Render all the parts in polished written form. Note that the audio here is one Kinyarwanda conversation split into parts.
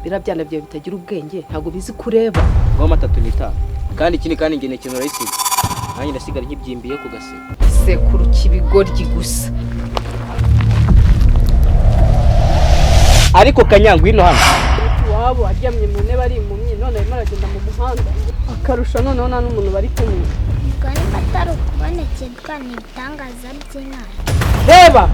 birabyana byawe bitagira ubwenge ntago bizi kureba ngo 35 kandi ikindi kandi ngene kintu rayisiga nanjye ndasigara nkibyimbiye ku gase sekuru kibigoryi gusa ariko kanyangwa ino hano wabo aryamye mu ntebe ari impumyi none arimo aragenda mu muhanda akarusha noneho nta n'umuntu bari kumwe Gani batari kubonekirwa n'ibitangaza by'Imana. reba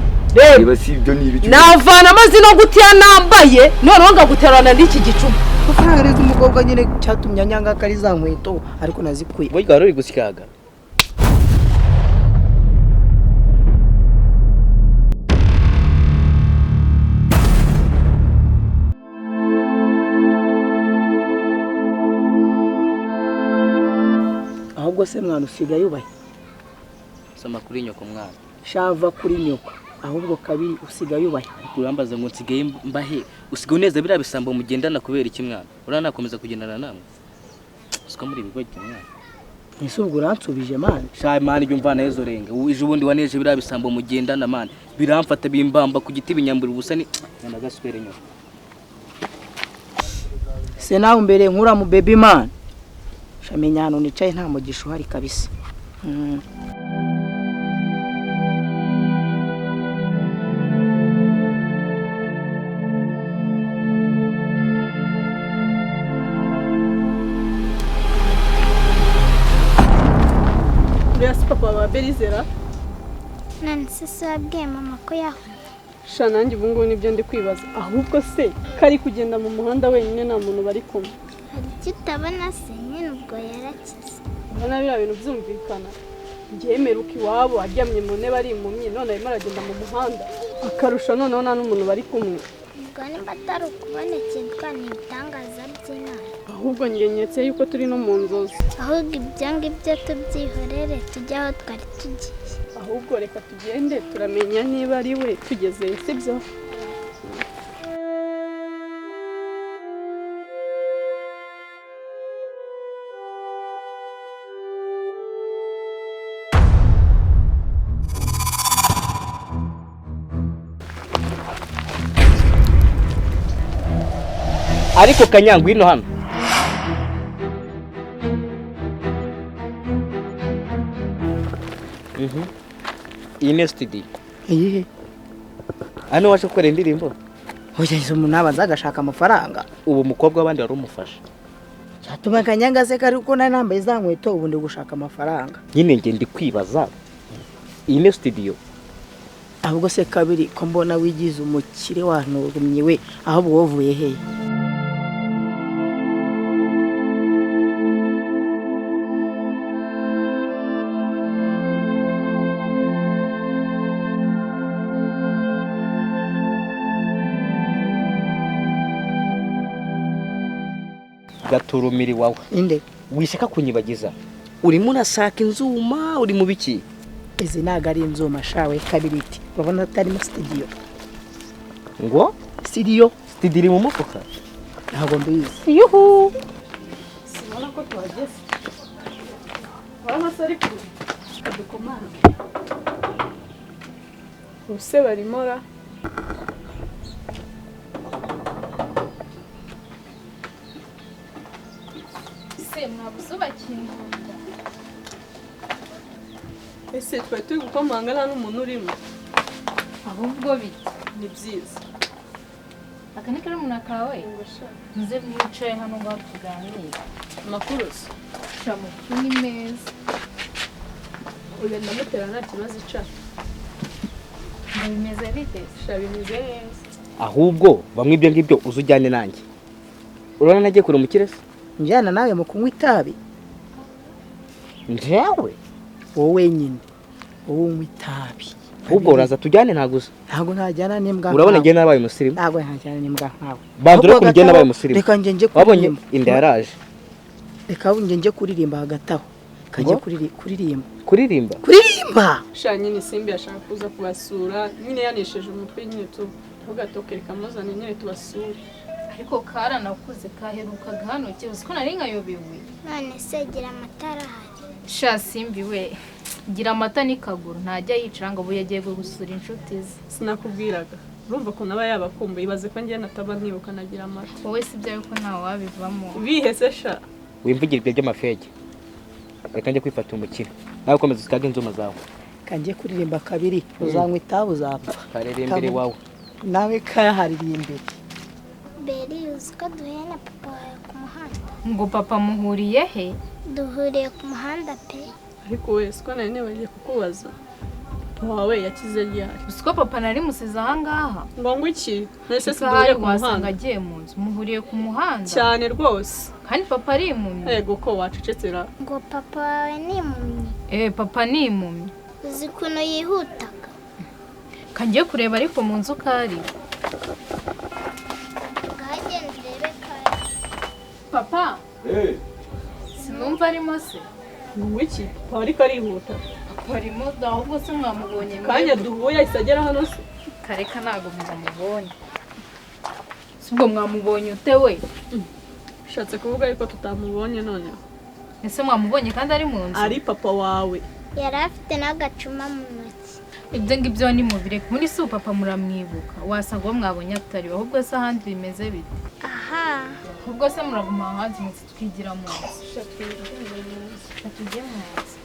Niba si ibyo ni ibiki navana amazi no gutiya nambaye noneho ngaguterana n'iki gicuba kufaranga umukobwa nyine cyatumye anyanga kari za nkweto ariko nazikuye burya ruri gusikaga ahubwo se mwana usigaye ubaye sama kuri nyoko mwana shava kuri nyoko ahubwo kabiri usigaye ubaye kurambaza ngo nsigaye mbahe usigaye neza bira bisambo mugendana kubera iki mwana urana nakomeza kugendana namwe usika muri bigo cyane ese ubwo uransubije man sha man ibyo mvana yezo renga uje ubundi waneje bira bisambo mugendana man biramfata bimbamba ku giti binyambura ubusani nana gaswere nyoko se nawe mbere nkura mu baby man shamenya hano nicaye nta mugisha uhari kabisa Mbese papa wa Berizera None se wabwiye mama ko yaho. sha nanjye ubu ngubu nibyo ndi kwibaza ahubwo se kari kugenda mu muhanda wenyine nta muntu bari kumwe Hari icyo utabona se nyine ubwo yarakize. ubona biriya bintu byumvikana byemeruka iwabo aryamye mu ntebe ari impumyi none arimo aragenda mu muhanda akarusha noneho nta n'umuntu bari kumwe Gani batari kubonekirwa n'ibitangaza by'Imana. ahubwo ngenyetse yuko turi no mu nzozi Ahubwo ibyo ngibyo tubyihorere tujye aho twari tugiye. ahubwo reka tugende turamenya niba ari we tugezeyo sibyo ariko kanyangwa ino hano iyi ni studio iyihe hano waje gukora indirimbo oya izo umuntu abanza agashaka amafaranga ubu mukobwa wabandi wari umufasha cyatuma kanyanga se kari uko nari nambaye za nkweto ubu ndi gushaka amafaranga nyine nge ndi kwibaza iyi ni studio ahubwo se kabiri ko mbona wigize umukire wanturumye we ahubwo wovuye he gaturumiri wawe inde wishaka kunyibagiza urimo unasaka inzuma uri mu biki izi naga ari inzuma shawe kabiriti urabona atari mu studio ngo studio iri mu mufuka ntabwo mbizi yuhu sibona ko tuhageze warahase ariko kadukomana ubuse barimo ra Se mwabuzubakingunda. ese twari turi gukomanga nta n'umuntu urimo ahubwo biti ni byiza aka ni karamuna kawe nze mwicaye hano ngo tuganire amakuru se shamutu ni meza uyu ndamutera nta kibazo icara bimeze bite sha bimeze neza ahubwo bamwe ibyo ngibyo uzujyane nanjye urabona nagiye kure umukire se njyana nawe mu kunywa itabi njyewe wowe nyine wowe unywa itabi ahubwo uraza tujyane ntaguza ntabwo ntajyana n'imbwa urabona ngiye nabaye umusirimu ntabwo ntajyana n'imbwa nkawe bandura ko ngiye nabaye umusirimu reka njye wabonye inda yaraje reka njye kuririmba hagati aho kajya kuririmba sha nyine simbi yashaka kuza kubasura nyine yanesheje umutwe nyine tugatoke reka muzane nyine tubasure ariko karanakuze kaherukaga hano cyose ko nari nkayobewe None se gira amatara ahari. sha simbi we gira amata n'ikaguru ntajya yicara ngo ubu yagiye gusura inshuti ze sinakubwiraga urumva ko naba yabakumbuye ibaze ko njye nataba nkibuka nagira amata wowe si byawe ko ntawe wabivamo bihese sha wimvugire ibyo by'amafege reka njye kwifata umukire nawe ukomeza usitage inzuma zawe kangiye kuririmba kabiri uzanywa itabu uzapfa karere imbere wawe nawe kayahaririye imbere Beri uzi ko duhuye na papa wawe ku muhanda ngo papa muhuriye he duhuriye ku muhanda pe ariko wese ko nari nibagiye kukubaza wawe yakize ryari uzi ko papa nari musize ahangaha ngo iki nese ese duhuriye ku wasanga muhanda agiye mu nzu muhuriye ku muhanda cyane rwose kandi papa ari impumyi yego ko wacecetsera ngo papa wawe ni impumyi papa ni impumyi uzi ukuntu yihutaga kangiye kureba ariko mu nzu kari ngahagenda urebe kare papa sinumva arimo se ngo iki papa ariko arihuta harimo ahubwo se mwamubonye kanya duhuye ahise agera hano se kareka ntabwo mwamubonye si ubwo mwamubonye ute we bishatse kuvuga yuko tutamubonye none ese mwamubonye kandi ari mu nzu ari papa wawe yari afite n'agacuma mu ntoki ibyo ngibyo ni mubireka muri si papa muramwibuka wasanga uwo mwabonye atari ahubwo se ahandi bimeze bite aha ahubwo se muraguma hanze ndetse twigira mu nzu tujye mu nzu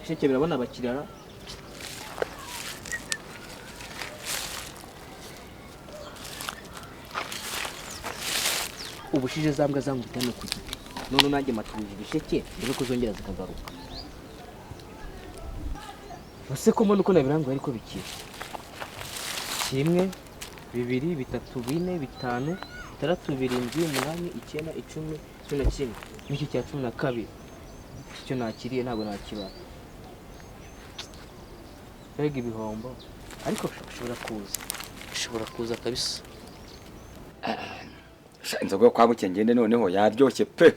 Sheke birabona abakiriya ubushije zambwa zangu bitano ku giti none nanjye matuje ibisheke rero kuzongera zikagaruka bose ko mbona uko nabiranguye ariko bikira 1 2 3 4 5 6 7 8 9 10 11 n'icyo cya 12 icyo nakiriye ntabwo nakibara Bega ibihombo ariko ushobora kuza kabisa inzoga yo kwa Bukengende noneho yaryoshye pe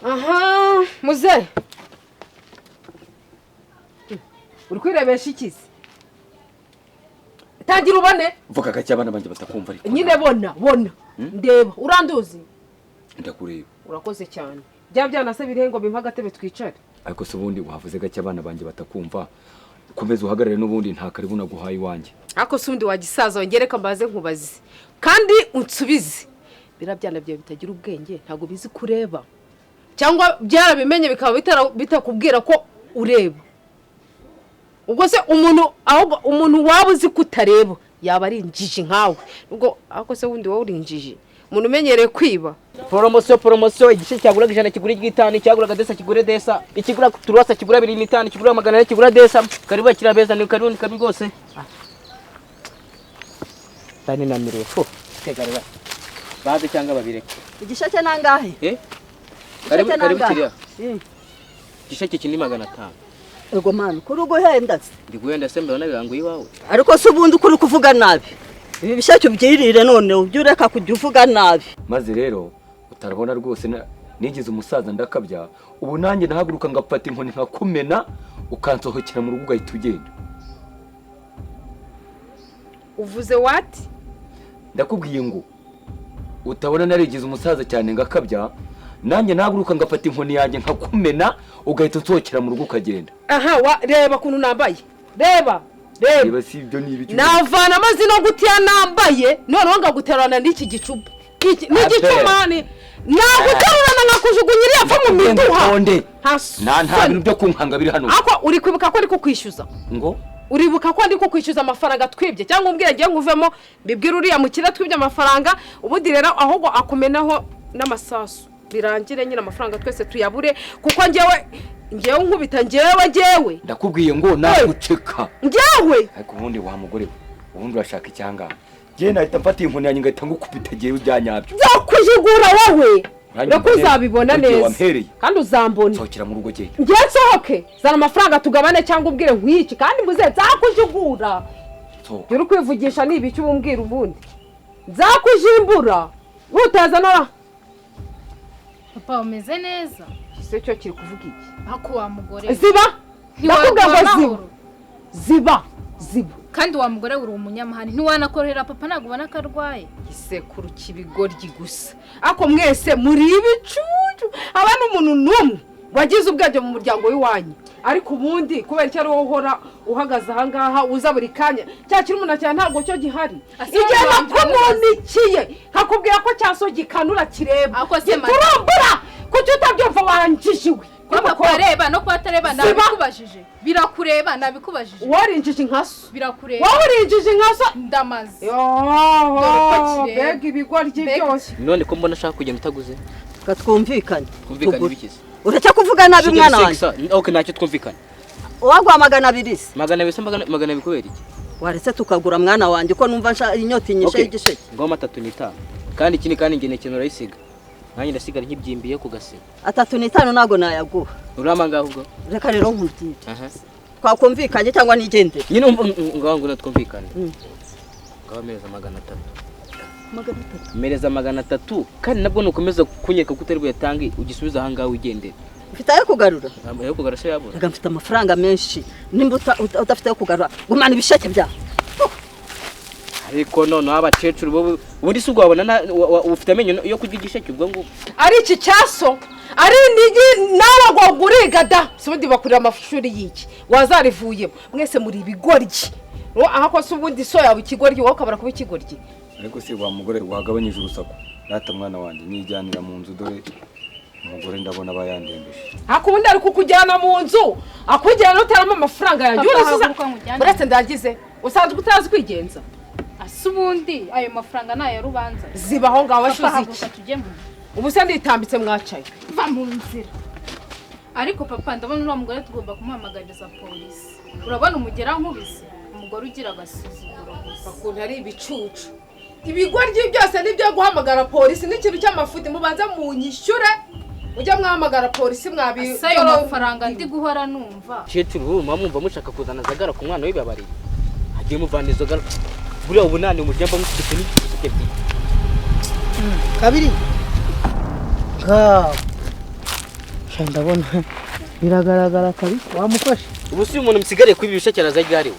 aha muze uri kwirebesha ikizi tangira ubone mvuga gake abana banje batakumva ariko nyine bona ndeba uranduzi ndakureba urakoze cyane byana se birengo bimpa gatebe twicare ariko se ubundi wavuze gake abana banje batakumva komeza uhagarare n'ubundi nta karibu naguhaye wanjye ariko se undi wagisaza wongereka mbaze nkubaze kandi unsubize birabyana byawe bitagira ubwenge ntago bizi kureba cyangwa byarabimenye bikaba bitakubwira ko ureba ubwo se umuntu waba uzi kutareba yaba ari injiji nkawe ubwo ariko se wundi wowe uri injiji umuntu umenyereye kwiba promotion igice cyagura 100 kigura 5 cyagura desa kigure desa ikigura turwasa kigura 25 kigura 100 kigura desa karibu kirabeza ni karibu rwose tani na mirefu tegareba baze cyangwa babireke igisheke nangahe karibu kiriya igisheke kinini 500 ego manu kuri uguhenda ndi guhenda se mbona biranguye iwawe ariko se ubundi kuri kuvuga nabi ibi bisheke byirire none ubyureka kujya uvuga nabi maze rero utarabona rwose nigize umusaza ndakabya ubu nanjye nahaguruka ngafata inkoni nkakumena ukansohokera mu rugo ugahita ugenda uvuze what ndakubwiye ngo utabona narigize umusaza cyane ngakabya nanjye nahaguruka ngafata inkoni yanjye nkakumena ugahita unsohokera mu rugo ukagenda aha reba kuntu nambaye reba si ibyo ni ibiki navana amazina gutiya nambaye noneho ngaguterana n'iki gicupa n'igicumani naguterana nkakujugunyira yapfa mu miduha nta bintu byo kunkanga biri hano ako uri kwibuka ko ari ko kwishyuza ngo uribuka ko ndi ko kwishyuza amafaranga twibye cyangwa umbwira ngiye nguvemo bibwira uriya mukira twibye amafaranga ubundi rero ahubwo akumenaho n'amasasu birangire nyine amafaranga twese tuyabure kuko ngewe nkubita ngewe ndakubwiye ngo naguceka ngewe ariko ubundi wa mugore ubundi urashaka icyanga njye nahita mfata inkoni yanjye ngahita ngukubita gihe byanyabyo nzakujigura wowe reko uzabibona neza kandi uzambona sohokera mu rugo genda njye nsohoke zana amafaranga tugabane cyangwa ubwire nkwici kandi muze nzakujigura uri kwivugisha niba icyo ubumbwira ubundi nzakujimbura utazana papa umeze neza ese cyo kiri kuvuga iki ako wa mugore ziba ndakubwira ziba kandi wa mugore uri umunyamahane ntiwanakorera papa ntabwo ubona ko arwaye isekuru kibigoryi gusa ako mwese muri ibicucu aba n'umuntu n'umwe wagize ubwenge mu muryango w'iwanyu ariko ubundi kubera icyo ari wowe uhora uhagaze ahangaha uza buri kanya cya kirumuna cyane ntabwo cyo gihari igihe nakumunikiye nkakubwira ko cyaso gikanura kireba giturumbura kuki utabyumva wanjishiwe papa areba no kwatareba nabikubajije birakureba nabikubajije warinjije inkaso birakureba wowe urinjije inkaso ndamaze bega ibigoryi byose none ko mbona ashaka kugenda utaguze twumvikanye ibikize uracya kuvuga nabi mwana wanjye okay ntacyo twumvikanye wagwa 200 magana bikubera iki waretse tukagura mwana wanjye ko numva inyota inyishe y'igisheke ngoma 3 kandi ikindi kandi ngene kintu urayisiga nanjye ndasigara nkibyimbiye ku gasiga 3 nago nayaguha urama ngaho ubwo reka rero nkubwire twakumvikanye cyangwa nigende nyine ngaho ngo natwumvikane ngaho mereza 300 mereza 300 kandi nabwo nukomeza kunyeka kutari buyatange ugisubiza aha ngaho ugendera ufite ayo kugarura ayo kugarura se yabura reka mfite amafaranga menshi nimba udafite ayo kugarura gumana ibisheke bya ariko none abacecuru bo ubundi se ugwabona ufite amenyo yo kurya igisheke ubwo ngo ari iki cyaso ari nigi nawe ngo guriga da subundi bakurira amashuri yiki wazarivuyemo mwese muri ibigoryi aha ko subundi so yawe ikigoryi wowe ukabara kuba ikigoryi ariko se wa mugore wagabanyije urusaku rata mwana wanjye nijyanira mu nzu dore umugore ndabona bayandembeje hakubundi ari kukujyana mu nzu akujyana utaramo amafaranga yanjye uretse ndagize usanzwe utazi kwigenza asubundi ayo mafaranga nayo rubanza zibaho ngaho washuze iki ubu se nditambitse mwacaye va mu nzira ariko papa ndabona uriya mugore tugomba kumuhamagariza polisi urabona umugera nkubise umugore ugira agasuzuguro gusa bakuntu ari ibicucu ibigoryi byose nibyo guhamagara polisi n'ikintu cy'amafuti mubanza munyishyure ujya mwahamagara polisi ayo mafaranga ndi guhora numva cecuru mwumva mushaka kuzana zagara ku mwana w'ibabari hagiye muvana izo gara buriya ubunani umujyamba mufite n'igisuke byi kabiri ndabona biragaragara kabisa wamufashe ubu si umuntu musigariye kuri ibisheke araza ryariwe